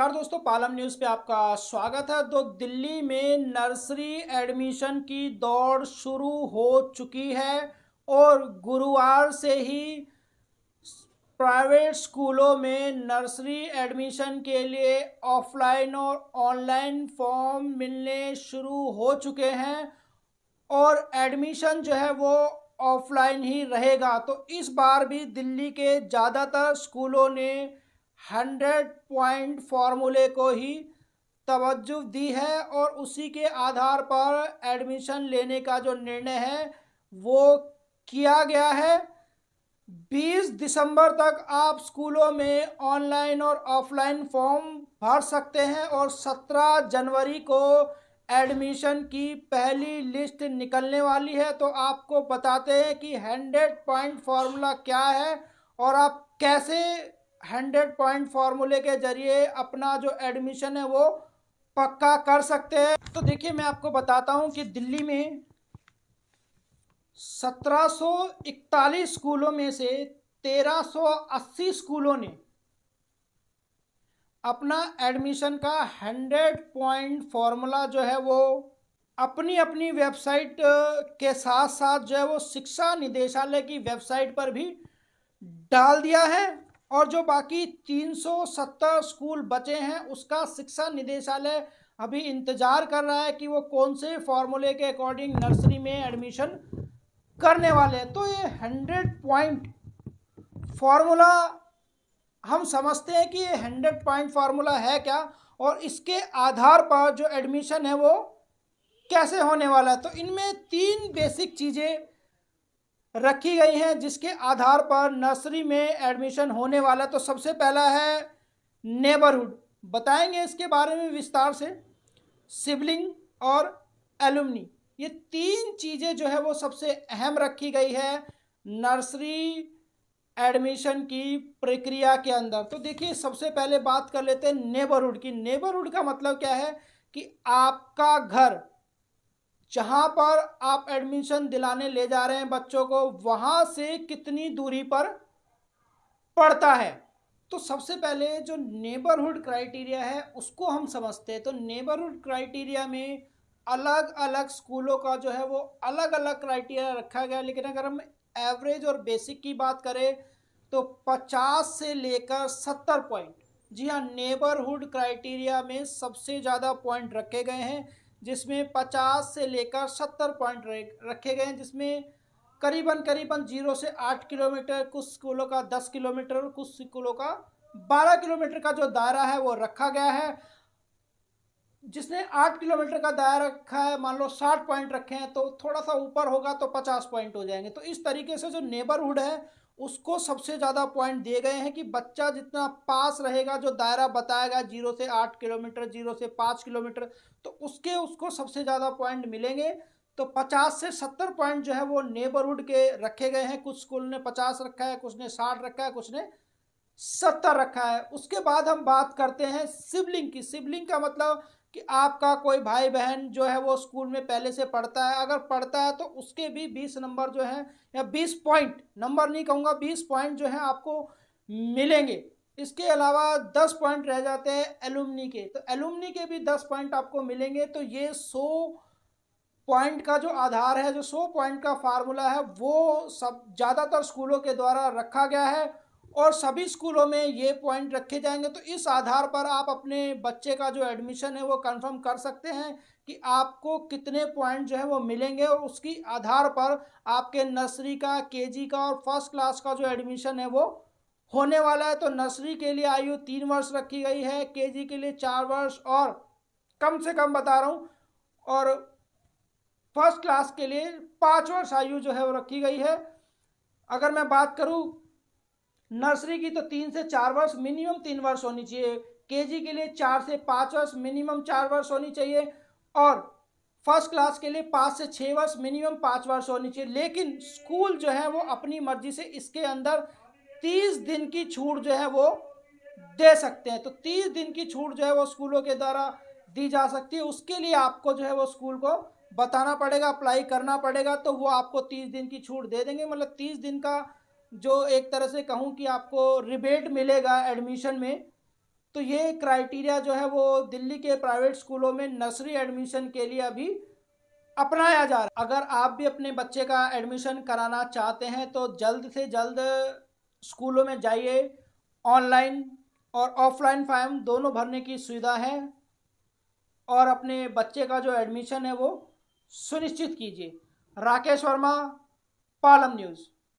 नमस्कार दोस्तों, पालम न्यूज़ पे आपका स्वागत है। तो दिल्ली में नर्सरी एडमिशन की दौड़ शुरू हो चुकी है और गुरुवार से ही प्राइवेट स्कूलों में नर्सरी एडमिशन के लिए ऑफलाइन और ऑनलाइन फॉर्म मिलने शुरू हो चुके हैं और एडमिशन जो है वो ऑफलाइन ही रहेगा। तो इस बार भी दिल्ली के ज़्यादातर स्कूलों ने 100 पॉइंट फार्मूले को ही तवज्जो दी है और उसी के आधार पर एडमिशन लेने का जो निर्णय है वो किया गया है। 20 दिसंबर तक आप स्कूलों में ऑनलाइन और ऑफलाइन फॉर्म भर सकते हैं और 17 जनवरी को एडमिशन की पहली लिस्ट निकलने वाली है। तो आपको बताते हैं कि 100 पॉइंट फार्मूला क्या है और आप कैसे 100 पॉइंट फार्मूले के जरिए अपना जो एडमिशन है वो पक्का कर सकते हैं। तो देखिए, मैं आपको बताता हूं कि दिल्ली में 1741 स्कूलों में से 1380 स्कूलों ने अपना एडमिशन का 100 पॉइंट फार्मूला जो है वो अपनी अपनी वेबसाइट के साथ साथ जो है वो शिक्षा निदेशालय की वेबसाइट पर भी डाल दिया है। और जो बाकी 370 स्कूल बचे हैं उसका शिक्षा निदेशालय अभी इंतज़ार कर रहा है कि वो कौन से फार्मूले के अकॉर्डिंग नर्सरी में एडमिशन करने वाले हैं। तो ये 100 पॉइंट फार्मूला हम समझते हैं कि ये 100 पॉइंट फार्मूला है क्या और इसके आधार पर जो एडमिशन है वो कैसे होने वाला है। तो इनमें 3 बेसिक चीज़ें रखी गई हैं जिसके आधार पर नर्सरी में एडमिशन होने वाला है। तो सबसे पहला है नेबरहुड, बताएंगे इसके बारे में विस्तार से। सिबलिंग और एलुमनी, ये 3 चीज़ें जो है वो सबसे अहम रखी गई है नर्सरी एडमिशन की प्रक्रिया के अंदर। तो देखिए, सबसे पहले बात कर लेते हैं नेबरहुड की। नेबरहुड का मतलब क्या है कि आपका घर जहाँ पर आप एडमिशन दिलाने ले जा रहे हैं बच्चों को, वहाँ से कितनी दूरी पर पड़ता है। तो सबसे पहले जो नेबरहुड क्राइटेरिया है उसको हम समझते हैं। तो नेबरहुड क्राइटेरिया में अलग अलग स्कूलों का जो है वो अलग अलग क्राइटेरिया रखा गया, लेकिन अगर हम एवरेज और बेसिक की बात करें तो 50 से लेकर 70 पॉइंट, जी हाँ, नेबरहुड क्राइटेरिया में सबसे ज़्यादा पॉइंट रखे गए हैं, जिसमें 50 से लेकर 70 पॉइंट रखे गए हैं, जिसमें करीबन करीबन 0 से 8 किलोमीटर, कुछ स्कूलों का 10 किलोमीटर और कुछ स्कूलों का 12 किलोमीटर का जो दायरा है वो रखा गया है। जिसने 8 किलोमीटर का दायरा रखा है, मान लो 60 पॉइंट रखे हैं, तो थोड़ा सा ऊपर होगा तो 50 पॉइंट हो जाएंगे। तो इस तरीके से जो नेबरहुड है उसको सबसे ज़्यादा पॉइंट दिए गए हैं कि बच्चा जितना पास रहेगा, जो दायरा बताएगा 0 से 8 किलोमीटर, 0 से 5 किलोमीटर, तो उसको सबसे ज़्यादा पॉइंट मिलेंगे। तो 50 से 70 पॉइंट जो है वो नेबरहुड के रखे गए हैं। कुछ स्कूल ने 50 रखा है, कुछ ने 60 रखा है, कुछ ने 70 रखा है। उसके बाद हम बात करते हैं सिबलिंग की। सिबलिंग का मतलब कि आपका कोई भाई बहन जो है वो स्कूल में पहले से पढ़ता है, अगर पढ़ता है तो उसके भी 20 नंबर जो है, या 20 पॉइंट, नंबर नहीं कहूँगा, 20 पॉइंट जो है आपको मिलेंगे। इसके अलावा 10 पॉइंट रह जाते हैं एलुमनी के, तो एलुमनी के भी 10 पॉइंट आपको मिलेंगे। तो ये 100 पॉइंट का जो आधार है, जो 100 पॉइंट का फार्मूला है, वो सब ज़्यादातर स्कूलों के द्वारा रखा गया है और सभी स्कूलों में ये पॉइंट रखे जाएंगे। तो इस आधार पर आप अपने बच्चे का जो एडमिशन है वो कंफर्म कर सकते हैं कि आपको कितने पॉइंट जो है वो मिलेंगे, और उसकी आधार पर आपके नर्सरी का, केजी का और फर्स्ट क्लास का जो एडमिशन है वो होने वाला है। तो नर्सरी के लिए आयु 3 वर्ष रखी गई है, केजी के लिए 4 वर्ष और कम से कम बता रहा हूँ, और फर्स्ट क्लास के लिए 5 वर्ष आयु जो है वो रखी गई है। अगर मैं बात करूँ नर्सरी की तो 3 से 4 वर्ष, मिनिमम 3 वर्ष होनी चाहिए। केजी के लिए 4 से 5 वर्ष, मिनिमम 4 वर्ष होनी चाहिए। और फर्स्ट क्लास के लिए 5 से 6 वर्ष, मिनिमम 5 वर्ष होनी चाहिए। लेकिन स्कूल जो है वो अपनी मर्जी से इसके अंदर 30 दिन की छूट जो है वो दे सकते हैं। तो 30 दिन की छूट जो है वो स्कूलों के द्वारा दी जा सकती है। उसके लिए आपको जो है वो स्कूल को बताना पड़ेगा, अप्लाई करना पड़ेगा, तो वो आपको 30 दिन की छूट दे देंगे। मतलब 30 दिन का जो एक तरह से कहूँ कि आपको रिबेट मिलेगा एडमिशन में, तो ये क्राइटेरिया जो है वो दिल्ली के प्राइवेट स्कूलों में नर्सरी एडमिशन के लिए अभी अपनाया जा रहा है। अगर आप भी अपने बच्चे का एडमिशन कराना चाहते हैं तो जल्द से जल्द स्कूलों में जाइए। ऑनलाइन और ऑफलाइन फॉर्म दोनों भरने की सुविधा है और अपने बच्चे का जो एडमिशन है वो सुनिश्चित कीजिए। राकेश वर्मा, पालम न्यूज़।